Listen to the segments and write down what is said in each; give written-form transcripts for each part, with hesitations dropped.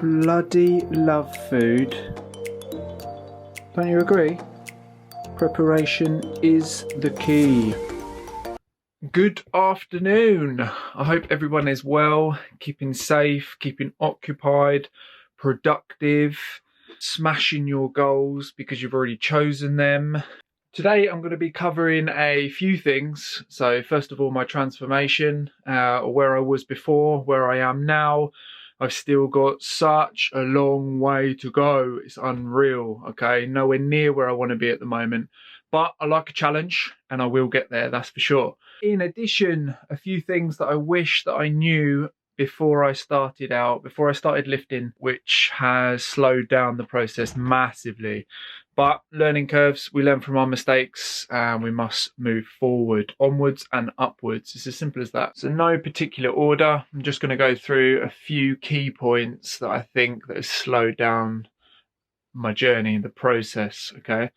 bloody love food. Don't you agree? Preparation is the key. Good afternoon. I hope everyone is well, keeping safe, keeping occupied, productive, smashing your goals because you've already chosen them. Today I'm going to be covering a few things. So first of all, my transformation, where I was before, where I am now. I've still got such a long way to go. It's unreal, okay? Nowhere near where I want to be at the moment. But I like a challenge and I will get there, that's for sure. In addition, a few things that I wish that I knew before I started lifting, which has slowed down the process massively. But learning curves, we learn from our mistakes and we must move forward, onwards and upwards. It's as simple as that. So no particular order. I'm just going to go through a few key points that I think that have slowed down my journey, the process, okay?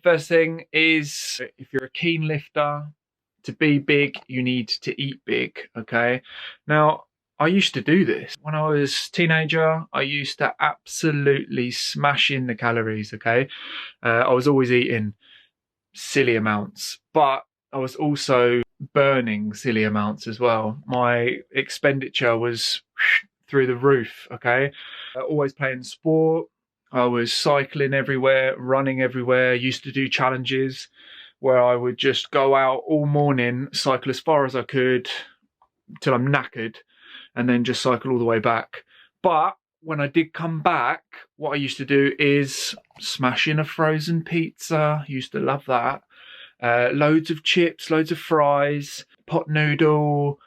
First thing is, if you're a keen lifter, to be big, you need to eat big, okay? Now, I used to do this. When I was a teenager, I used to absolutely smash in the calories, okay? I was always eating silly amounts, but I was also burning silly amounts as well. My expenditure was through the roof, okay? Always playing sport. I was cycling everywhere, running everywhere, used to do challenges where I would just go out all morning, cycle as far as I could till I'm knackered, and then just cycle all the way back. But when I did come back, what I used to do is smash in a frozen pizza. Used to love that. Loads of chips, loads of fries, pot noodle,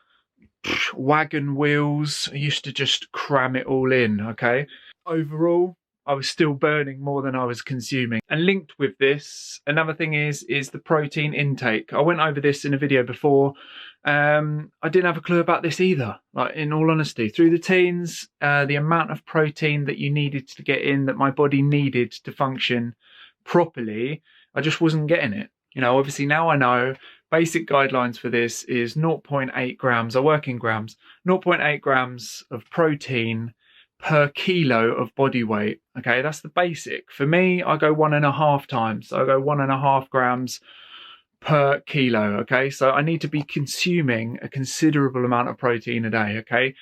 wagon wheels. I used to just cram it all in, okay? Overall, I was still burning more than I was consuming. And linked with this, another thing is the protein intake. I went over this in a video before. I didn't have a clue about this either, like, in all honesty. Through the teens, the amount of protein that you needed to get in, that my body needed to function properly, I just wasn't getting it. You know, obviously now I know basic guidelines for this is 0.8 grams, I work in grams, 0.8 grams of protein per kilo of body weight. Okay, that's the basic. For me, I go 1.5 times. So I go 1.5 grams per kilo. Okay, so I need to be consuming a considerable amount of protein a day. Okay,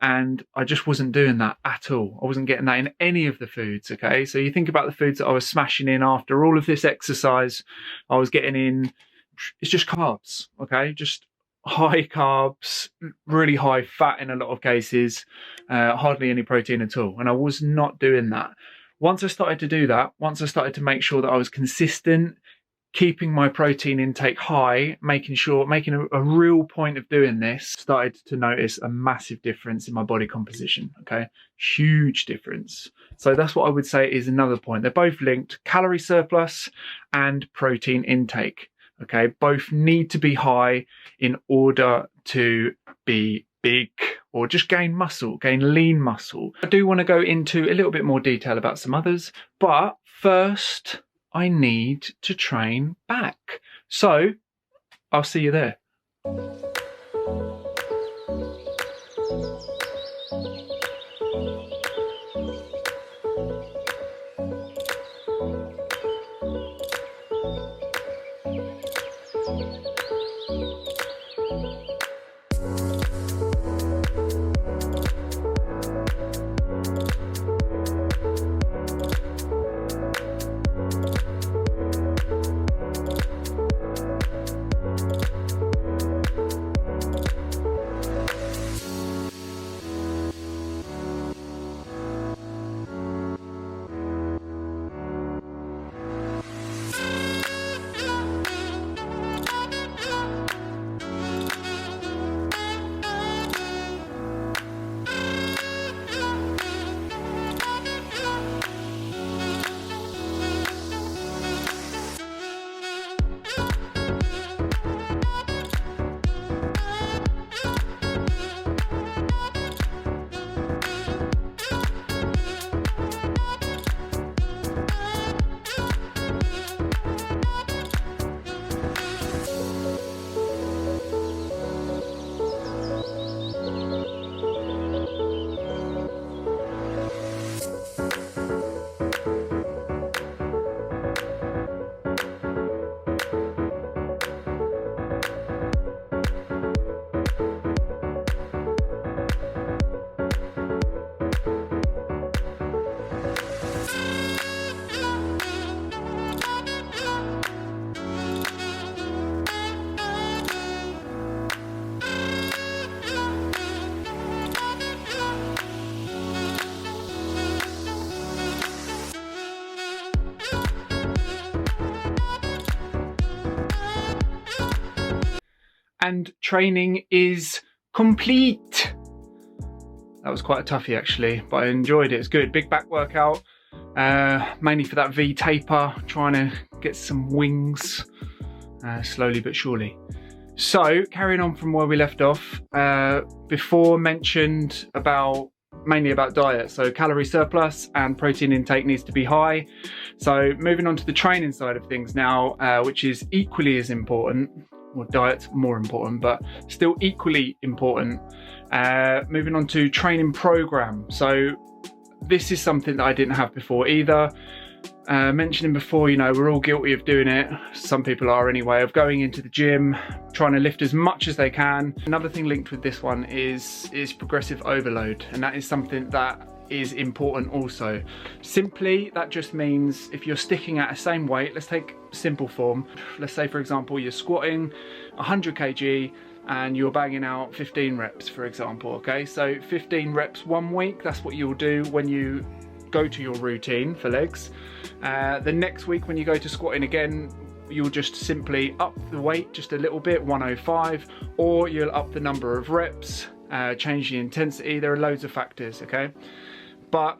and I just wasn't doing that at all. I wasn't getting that in any of the foods. Okay, so you think about the foods that I was smashing in after all of this exercise, I was getting in, it's just carbs. Okay, just high carbs, really high fat in a lot of cases, hardly any protein at all. And I was not doing that. Once I started to do that, once I started to make sure that I was consistent, keeping my protein intake high, making a real point of doing this, started to notice a massive difference in my body composition, okay? Huge difference. So that's what I would say is another point. They're both linked, calorie surplus and protein intake. Okay, both need to be high in order to be big or just gain muscle, gain lean muscle. I do want to go into a little bit more detail about some others, but first I need to train back. So I'll see you there. and training is complete. That was quite a toughie actually, but I enjoyed it. It's good. Big back workout, mainly for that V taper, trying to get some wings, slowly but surely. So carrying on from where we left off, before mentioned mainly about diet. So calorie surplus and protein intake needs to be high. So moving on to the training side of things now, which is equally as important. Well, diet's more important, but still equally important. Moving on to training program. So this is something that I didn't have before either. Mentioning before, you know, we're all guilty of doing it. Some people are anyway, of going into the gym, trying to lift as much as they can. Another thing linked with this one is progressive overload, and that is something that is important also. Simply, that just means if you're sticking at the same weight, let's take simple form. Let's say, for example, you're squatting 100 kg and you're banging out 15 reps, for example, okay? So 15 reps 1 week, that's what you'll do when you go to your routine for legs. The next week when you go to squatting again, you'll just simply up the weight just a little bit, 105, or you'll up the number of reps, change the intensity. There are loads of factors, okay? But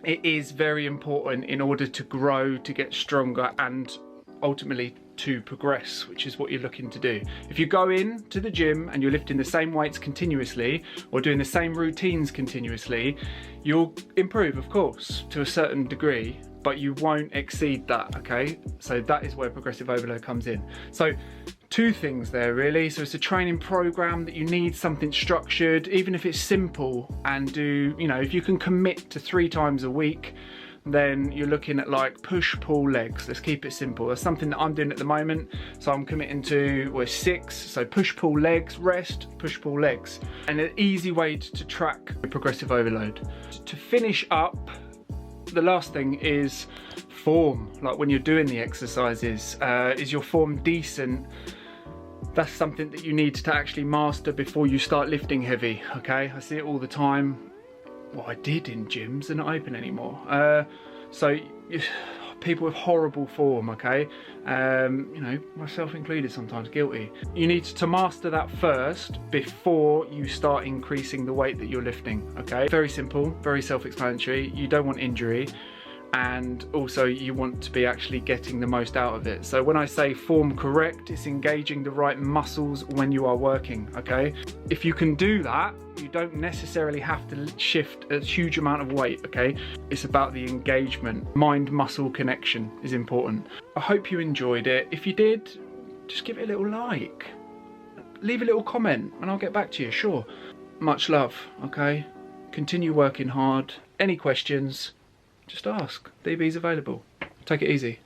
it is very important in order to grow, to get stronger, and ultimately to progress, which is what you're looking to do. If you go in to the gym and you're lifting the same weights continuously or doing the same routines continuously, you'll improve, of course, to a certain degree, but you won't exceed that, okay? So that is where progressive overload comes in. So 2 things there really. So it's a training program that you need something structured, even if it's simple, and you know, if you can commit to 3 times a week, then you're looking at like push-pull legs. Let's keep it simple. That's something that I'm doing at the moment. So I'm committing to 6. So push-pull legs, rest, push-pull legs. And an easy way to track progressive overload. To finish up, the last thing is form. Like when you're doing the exercises, is your form decent? That's something that you need to actually master before you start lifting heavy, okay? I see it all the time. Well, I did in gyms, they're not open anymore. People with horrible form, okay? You know, myself included, sometimes guilty. You need to master that first before you start increasing the weight that you're lifting, okay? Very simple, very self-explanatory. You don't want injury, and also you want to be actually getting the most out of it. So when I say form correct, it's engaging the right muscles when you are working, okay? If you can do that, you don't necessarily have to shift a huge amount of weight, okay? It's about the engagement. Mind-muscle connection is important. I hope you enjoyed it. If you did, just give it a little like. Leave a little comment and I'll get back to you, sure. Much love, okay? Continue working hard. Any questions, just ask. DB's available. Take it easy.